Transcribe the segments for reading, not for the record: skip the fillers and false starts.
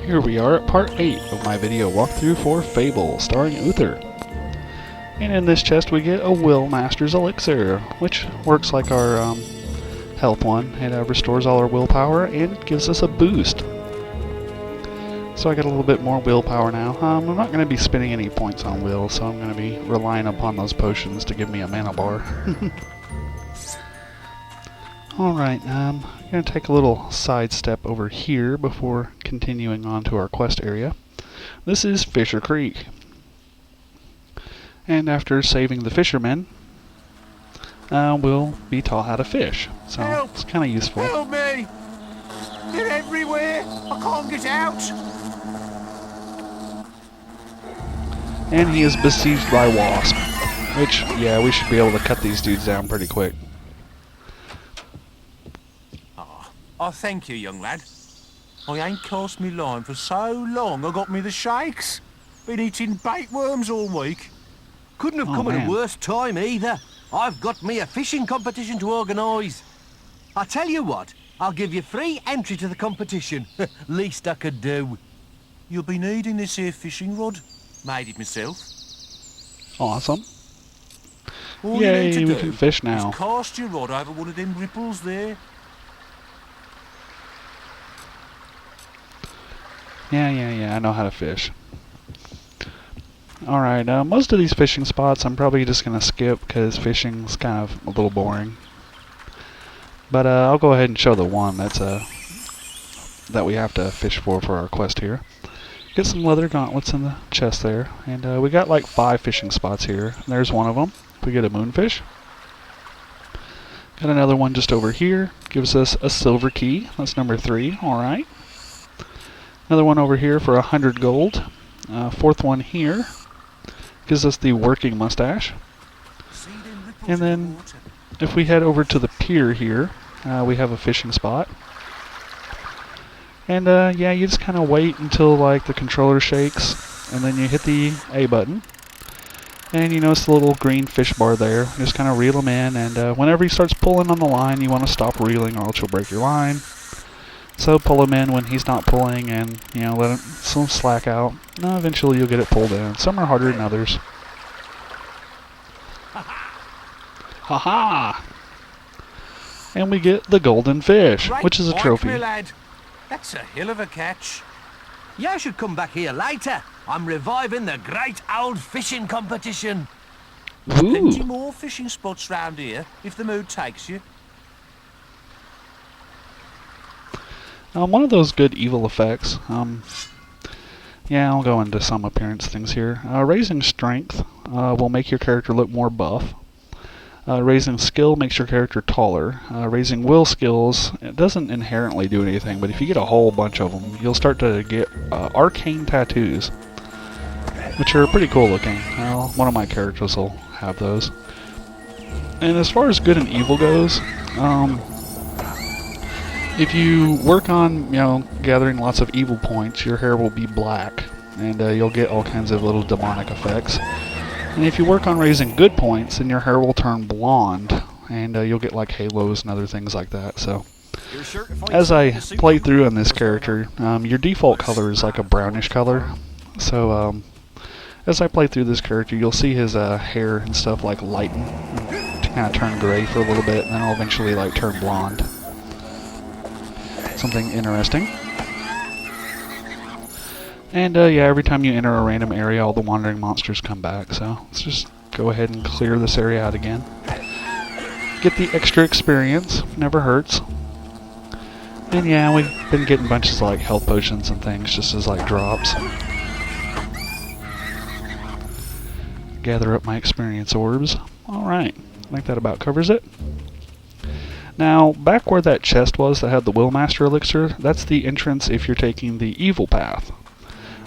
Here we are at part 8 of my video walkthrough for Fable, starring Uther. And in this chest we get a Will Master's Elixir, which works like our health one. It restores all our willpower and gives us a boost. So I got a little bit more willpower now. I'm not going to be spending any points on will, so I'm going to be relying upon those potions to give me a mana bar. Alright, I'm going to take a little side step over here before continuing on to our quest area. This is Fisher Creek. And after saving the fishermen, we'll be taught how to fish. So Help! It's kind of useful. Help me! They're everywhere! I can't get out! And he is besieged by wasps, which, yeah, we should be able to cut these dudes down pretty quick. Oh, thank you, young lad. I ain't cast me line for so long I got me the shakes. Been eating bait worms all week. Couldn't have come at a worse time either. I've got me a fishing competition to organise. I tell you what, I'll give you free entry to the competition. Least I could do. You'll be needing this here fishing rod. Made it myself. Awesome. All Yay, you need to we can fish now. is cast your rod over one of them ripples there. Yeah, I know how to fish. Alright, most of these fishing spots I'm probably just going to skip because fishing's kind of a little boring. But I'll go ahead and show the one that's that we have to fish for our quest here. Get some leather gauntlets in the chest there, and we got like 5 fishing spots here. There's one of them. We get a moonfish. Got another one just over here. Gives us a silver key. That's number 3. Alright. Another one over here for 100 gold. 4th one here gives us the working mustache. And then if we head over to the pier here, we have a fishing spot. And yeah, you just kind of wait until like the controller shakes, and then you hit the A button. And you notice the little green fish bar there. Just kind of reel them in, and whenever he starts pulling on the line, you want to stop reeling or else you'll break your line. So pull him in when he's not pulling, and you know, let him slack out. No, eventually you'll get it pulled in. Some are harder than others. Haha! And we get the golden fish, which is a trophy. Me lad. That's a hell of a catch. You should come back here later. I'm reviving the great old fishing competition. Plenty Ooh! more fishing spots round here, if the mood takes you. One of those good evil effects. Yeah, I'll go into some appearance things here. Raising strength will make your character look more buff. Raising skill makes your character taller. Raising will skills, it doesn't inherently do anything, but if you get a whole bunch of them, you'll start to get arcane tattoos, which are pretty cool looking. Well, one of my characters will have those. And as far as good and evil goes, if you work on, gathering lots of evil points, your hair will be black, and you'll get all kinds of little demonic effects. And if you work on raising good points, then your hair will turn blonde, and you'll get like halos and other things like that. So, as I play through on this character, your default color is like a brownish color. So, as I play through this character, you'll see his hair and stuff like lighten, to kind of turn gray for a little bit, and then it'll eventually like turn blonde. Something interesting. And yeah, every time you enter a random area, all the wandering monsters come back. So let's just go ahead and clear this area out again. Get the extra experience. Never hurts. And yeah, we've been getting bunches of like health potions and things just as like drops. Gather up my experience orbs. Alright, I think that about covers it. Now, back where that chest was that had the Will Master Elixir, that's the entrance if you're taking the evil path.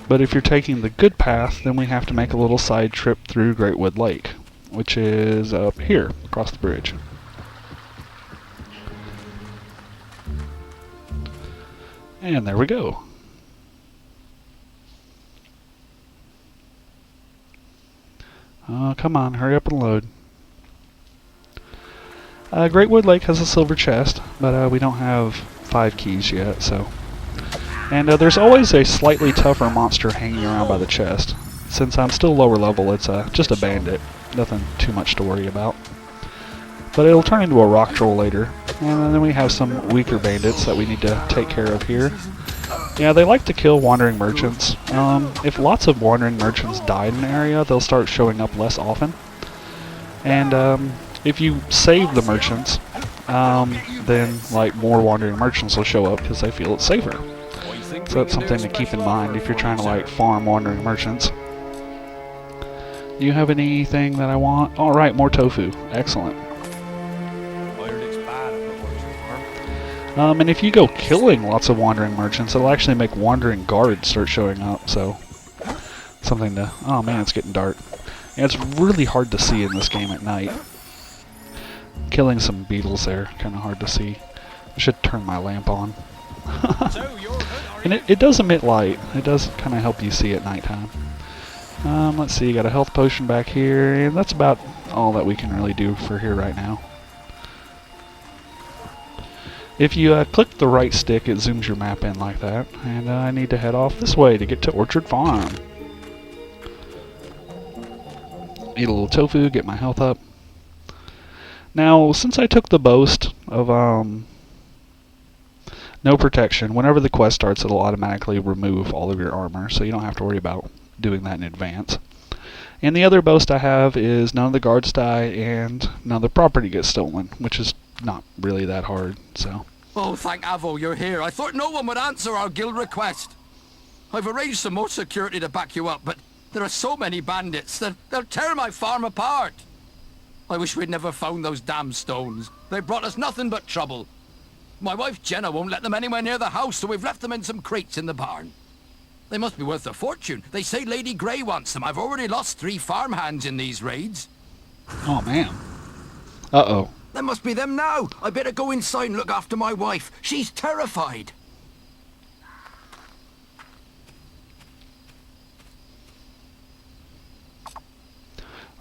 But if you're taking the good path, then we have to make a little side trip through Greatwood Lake, which is up here, across the bridge. And there we go. Come on, hurry up and load. Greatwood Lake has a silver chest, but we don't have 5 keys yet, so And there's always a slightly tougher monster hanging around by the chest. Since I'm still lower level, it's just a bandit. Nothing too much to worry about. But it'll turn into a rock troll later. And then we have some weaker bandits that we need to take care of here. Yeah, they like to kill wandering merchants. If lots of wandering merchants die in an area, they'll start showing up less often. And if you save the merchants, then like more wandering merchants will show up because they feel it's safer. So that's something to keep in mind if you're trying to like farm wandering merchants. Do you have anything that I want? Alright, more tofu. Excellent. And if you go killing lots of wandering merchants, it'll actually make wandering guards start showing up, so something to... Oh man, it's getting dark. And it's really hard to see in this game at night. Killing some beetles there, kind of hard to see. I should turn my lamp on. And it does emit light. It does kind of help you see at nighttime. Let's see, got a health potion back here, and that's about all that we can really do for here right now. If you click the right stick, it zooms your map in like that. And I need to head off this way to get to Orchard Farm. Eat a little tofu, get my health up. Now, since I took the boast of no protection, whenever the quest starts, it'll automatically remove all of your armor, so you don't have to worry about doing that in advance. And the other boast I have is none of the guards die and none of the property gets stolen, which is not really that hard, so. Oh, thank Avo you're here. I thought no one would answer our guild request. I've arranged some more security to back you up, but there are so many bandits that they'll tear my farm apart. I wish we'd never found those damn stones. They brought us nothing but trouble. My wife Jenna won't let them anywhere near the house, so we've left them in some crates in the barn. They must be worth a fortune. They say Lady Grey wants them. I've already lost 3 farmhands in these raids. Oh man. Uh-oh. That must be them now. I better go inside and look after my wife. She's terrified.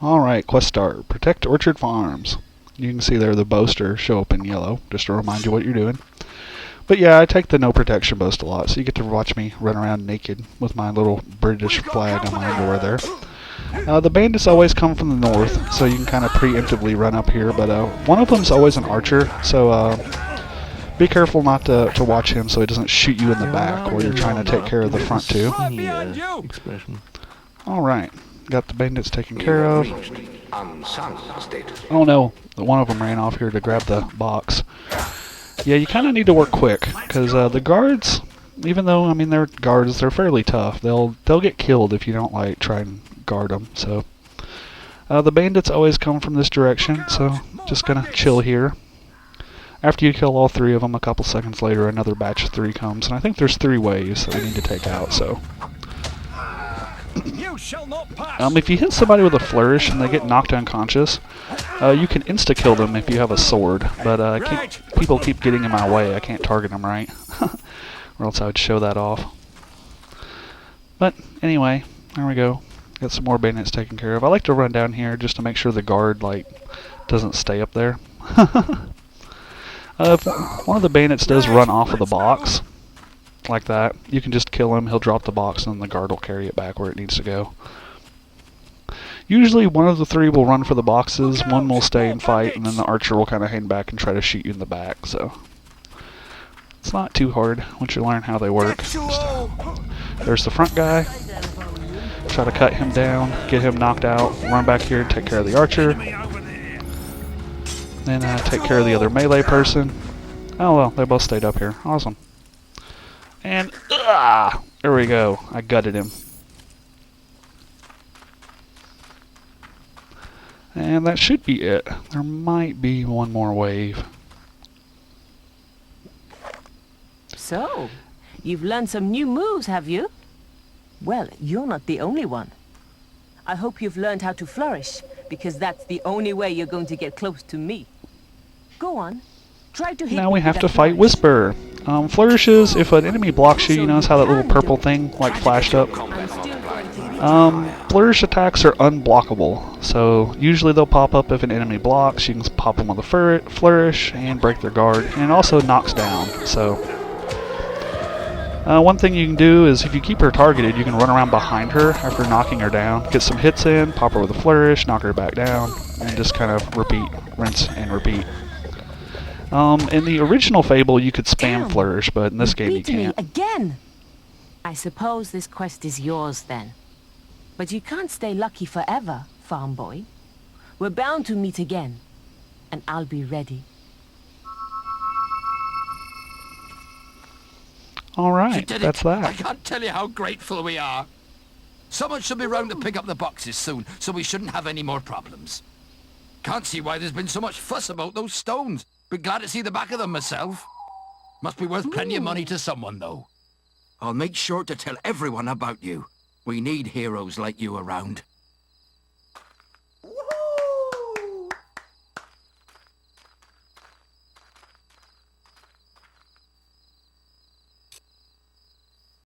Alright, quest start. Protect Orchard Farms. You can see there the boaster show up in yellow, just to remind you what you're doing. But yeah, I take the no protection boast a lot, so you get to watch me run around naked with my little British flag on my underwear there. The bandits always come from the north, so you can kind of preemptively run up here, but one of them's always an archer, so be careful not to watch him so he doesn't shoot you in the back while you're trying to take care of the front two. Alright, got the bandits taken care of. Oh no, one of them ran off here to grab the box. Yeah, you kind of need to work quick, because the guards, even though, I mean, they're guards, they're fairly tough. They'll get killed if you don't, like, try and guard them, so. The bandits always come from this direction, so just gonna chill here. After you kill all 3 of them, a couple seconds later, another batch of 3 comes, and I think there's 3 waves that we need to take out, so. If you hit somebody with a flourish and they get knocked unconscious, you can insta-kill them if you have a sword, but people keep getting in my way. I can't target them right, or else I would show that off. But anyway, there we go. Got some more bandits taken care of. I like to run down here just to make sure the guard doesn't stay up there. If one of the bandits does run off of the box, like that, you can just kill him, he'll drop the box, and then the guard will carry it back where it needs to go. Usually one of the 3 will run for the boxes, one will stay and fight, and then the archer will kind of hang back and try to shoot you in the back, so. It's not too hard once you learn how they work. There's the front guy. Try to cut him down, get him knocked out, run back here, take care of the archer. Then take care of the other melee person. Oh well, they both stayed up here. Awesome. And, there we go. I gutted him. And that should be it. There might be one more wave. So, you've learned some new moves, have you? Well, you're not the only one. I hope you've learned how to flourish, because that's the only way you're going to get close to me. Go on. Try to hit now we have to fight Whisper. Flourishes, if an enemy blocks you, you notice how that little purple thing flashed up? Flourish attacks are unblockable, so usually they'll pop up if an enemy blocks. You can pop them with a flourish and break their guard, and it also knocks down, so One thing you can do is if you keep her targeted, you can run around behind her after knocking her down, get some hits in, pop her with a flourish, knock her back down, and just kind of repeat, rinse and repeat. In the original Fable, you could spam flourish, but in this game you can't. Me again. I suppose this quest is yours then. But you can't stay lucky forever, farm boy. We're bound to meet again, and I'll be ready. Alright, You did that's it. that. I can't tell you how grateful we are. Someone should be round to pick up the boxes soon, so we shouldn't have any more problems. Can't see why there's been so much fuss about those stones. Be glad to see the back of them myself. Must be worth plenty of money to someone, though. I'll make sure to tell everyone about you. We need heroes like you around.